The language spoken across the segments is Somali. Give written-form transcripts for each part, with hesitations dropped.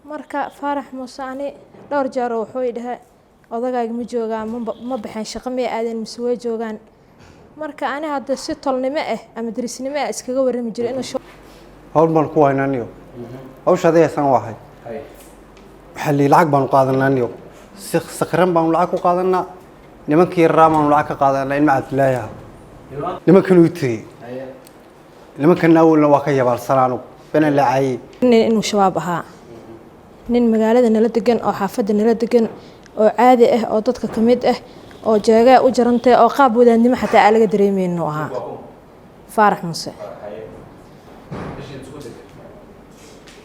marka Faarax Muuse ani dhowr jeer wuxuu idhahay odagayga ma joogaan ma baxeen shaqo ma aadeen mise way joogaan marka ani hadda si tolnimo ah ama darisnimo ah iskaga warami jiray inuu hawl baan ku haynaniyo hawshadeesan wahay xalli lacag baan qaadananiyo si sakran baan lacag ku qaadanaa nimankii raamaan lacag ka qaadanaa in Cabdilaahi nimankan uu tii nimankan awalna waa ka yabaalsanaano bana laacay inuu shabaab ahaa nin magaalada nala degan oo xaafadda nala degan oo caadi ah oo dadka kamid ah oo jeega u jarantay oo qaab wadaadnimo xataa aan laga dareemayno ahaa Faarax Muuse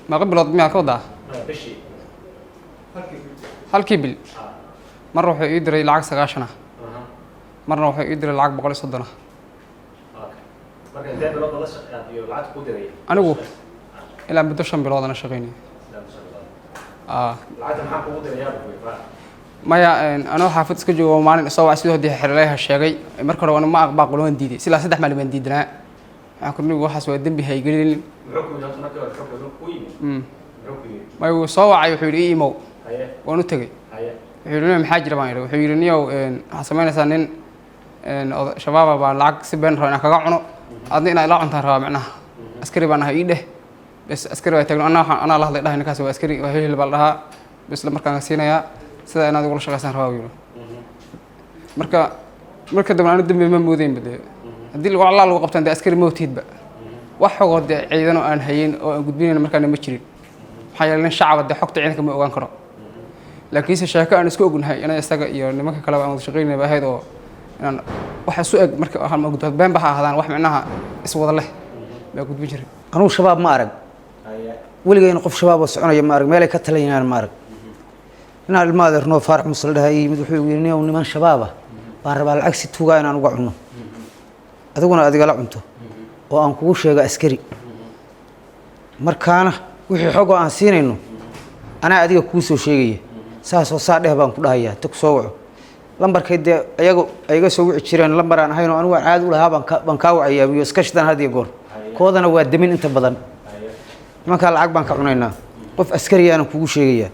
ما قبل أضمي كودا هل كيبل مرة وحي يدري العكس عشانه مرة وحي يدري العقب بقول صدنا أنا هو إلا بدوشن بلاد أنا شغيني ما يا أنا حافظ كجو ومعنا سوا عسيده دي حرلها الشيء مركز وأنا ما أقبل قولون ديدي سلا سدح معلومات ديدنا أكون نقول حسوا الدم بهيجرين ما هو صوا عيو حيري مو ونتجي حيرنا محاجر ما يروح حيرني أو حسمينا سنين شباب بالعكس سبين رأينا كقعنو أدينا لا عنتها رأى معنا أسكري بنا هيده بس أسكري تقول أنا الله ده هنا كاسو أسكري وهي اللي بالها بس لما كان سينا يا سيدا أنا أقول شغله سهر راويله مركا دمنا ندم بمودين بدي هدي اللي والله لو قبتنا ده أسكري موتيد بقى وحقود عيدنا أن هين قدبينا مركان مشري حيالنا الشعب ده حقت عينك ما أوان كرا لكن الشركة أنا سكوب نهاي أنا استجا يعني ما كلام أنا شغالين بهذا أنا واحد سوق مركب أهل موجود بين بحا هذا واحد معناها اسود الله موجود بيجري أنا شباب ما أرق ولقى ينقف شباب وسعنا يوم أرق مالك كتلين أنا ما أرق أنا المادر نو فارح مصل ده هي مدحوي ويرني ونمان شبابه بارب على العكس توجا أنا نقعنه أتقولنا أدقى لعنته وأن كل شيء عسكري مركانه وحي حقه عن سينه أنا أدقى كوسو شيء ساس وصاده بان كلها تكسوعه لمبر كده أيجو سوي عشرين لمبر أنا هينو أنا عاد ولا بان كاوعية ويسكشتن هذه يقول كودنا وادمين أنت بدن ما كان العقب بان كعنينا قف عسكري أنا كل شيء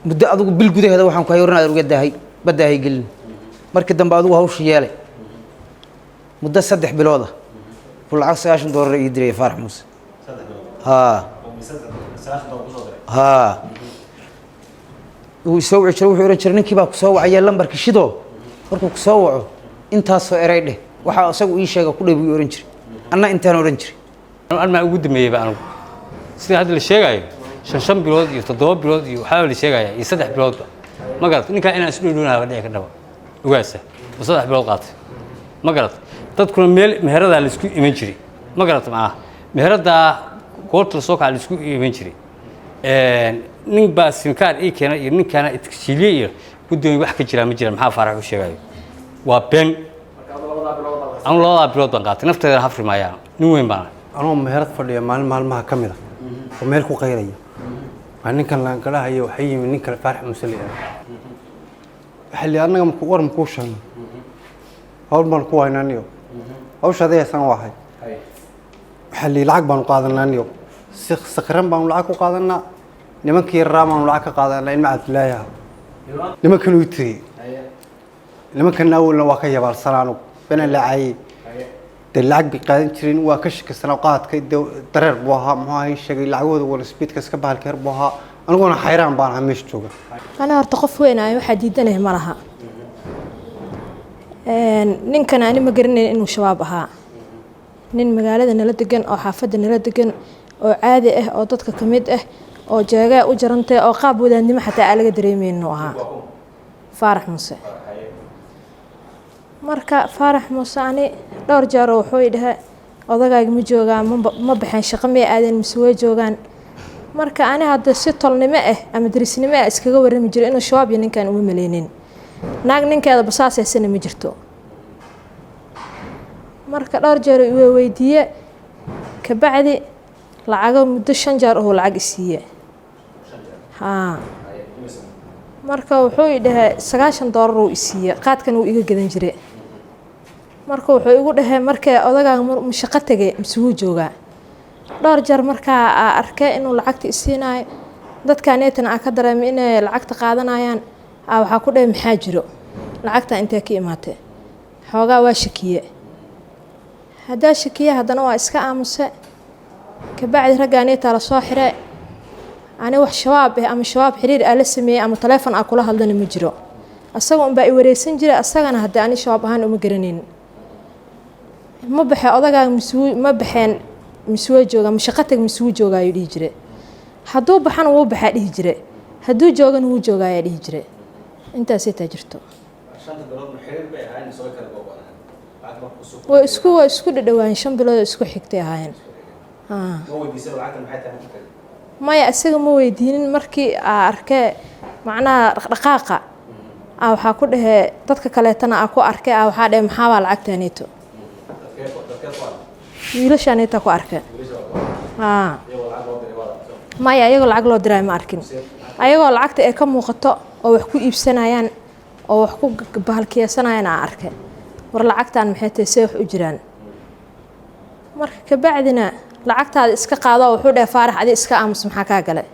بدأ أدقى بالجودة هذا وحنا كيورنا أدقى بدأ يقل مركز دم بعضه هو شيء مدة صدح بلوضة والعكس عشان دور يدري فارح موسى ها ويسوي عشرة وحورة شرنين كيبا كسوع عيال لمبر كشيدو بركو كسوعه انت هسه إريده وحا أسوي أي شيء كله بيورنجري أنا إنتان أورنجري أنا ما أود مية بقى أنا سني هذا الشيء جاي شن بلود يتضرب بلود يحاول الشيء جاي يصدح بلود ما قلت إنك أنا أسألون هذا كده وقاسة وصدح بلود قاط ما قلت تذكر ميل مهرة على السكو إيمنجري ما قرأت معاه مهرة دا قلت السوق على السكو إيمنجري نين بس كان إيه كان نين كان إتكسيلية بدون واحد كجرا مجرا محا فرح وشيء وبين أنا لا بلود بنقاط نفترض هفر معايا نوين بنا أنا مهرة فلي مال ما كاملة ومالكو غيرية أنا كان لانكلا هي وحي من كلا فرح مسلية حلي أنا مكور مكوشان هول بان كو هينانيو hawshadeesan wahay xalli lacag baan qaadananiyo si sakran baan lacag ku qaadanaa nimankii raamaan lacag ka qaadanaa in Cabdilaahi nimankan uu tii nimankan awalna waa ka yabaalsanaano bana laacay de lacag bi qaadan jirin waa ka shakisana qaadka dareer buu ahaa maxay sheegay lacagooda wala speedka iska baalkeer buu ahaa aniguna xayraan baan hameesh jooga أنا أرتقف وين أنا واحد يدنه مرها ninkan ani ma garanay inuu shabaab ahaa nin magaalada nala degan oo xaafadda nala degan oo caadi ah oo dadka kamid ah oo jeega u jarantay oo qaab wadaadnimo xataa aan laga dareemayno ahaa Faarax Muuse marka Faarax Muuse ani dhowr jeer wuxuu idhahay odagayga ma joogaan ma baxeen shaqo ma aadeen mise way joogaan marka ani hadda si tolnimo ah ama darisnimo ah iskaga warami jiray inuu shabaab iyo ninkan uma maleeynin naag ninkeeda basaasaysan ma jirto marka dhowr jeer uu weydiiyay ka bacdi lacag muddo 5 jeer oo lacag isiiye marka wuxuu idhahay $90 uu isiiye qaadkan uu iga gadan jiray marka wuxuu igu dhahay markay odagaaga shaqo tagay mise wuu joogaa dhowr jeer markaa arkay inuu lacagta isiinayo dadkaneetana aan ka dareemay inay lacagta qaadanayaan waxaa ku dhahay maxaa jiro lacagta intee ka imaatay xoogaa waa shakiye haddaa shakiye haddana waa iska aamuse kabacdi raggaaneetaa la soo xire ani wax shabaab ama shabaab xiriir aa la sameeyey ama taleefon aa kula hadlana ma jiro asaga unbaa i wareysan jiray asagana haddii ani shabaab ahaan uma garanaynin ma baxee odagaaga ma baxeen misuwa jooga ma shaqo tag misuwa jooga ayuu dhihi jire hadduu baxana wuu baxaa dhihi jire hadduu joogana wuu jooga ayaa dhihi jire intaasay taa jirto way isku dhadhawaayeen 5 bilood oo isku xigtay ahaayeen maya isaga ma weydiinin markii arkay macnaha dhaqdhaqaaqa waxaa ku dhahe dadka kaleetana ku arkay waxaa dhahe maxaa baa lacagtaaniito wiilashaaniita ku arkay maya ayagoo lacag loo diray ma arkin ayagoo lacagta ay ka muuqato oo wax ku iibsanayaan oo wax ku bahalkiysanayaan aan arkay war lacagtaan maxay tahay see wax u jiraan marka kabacdina lacagtaada iska qaado wuxuu dhahay faarax adi iska aamus maxaa kaa galay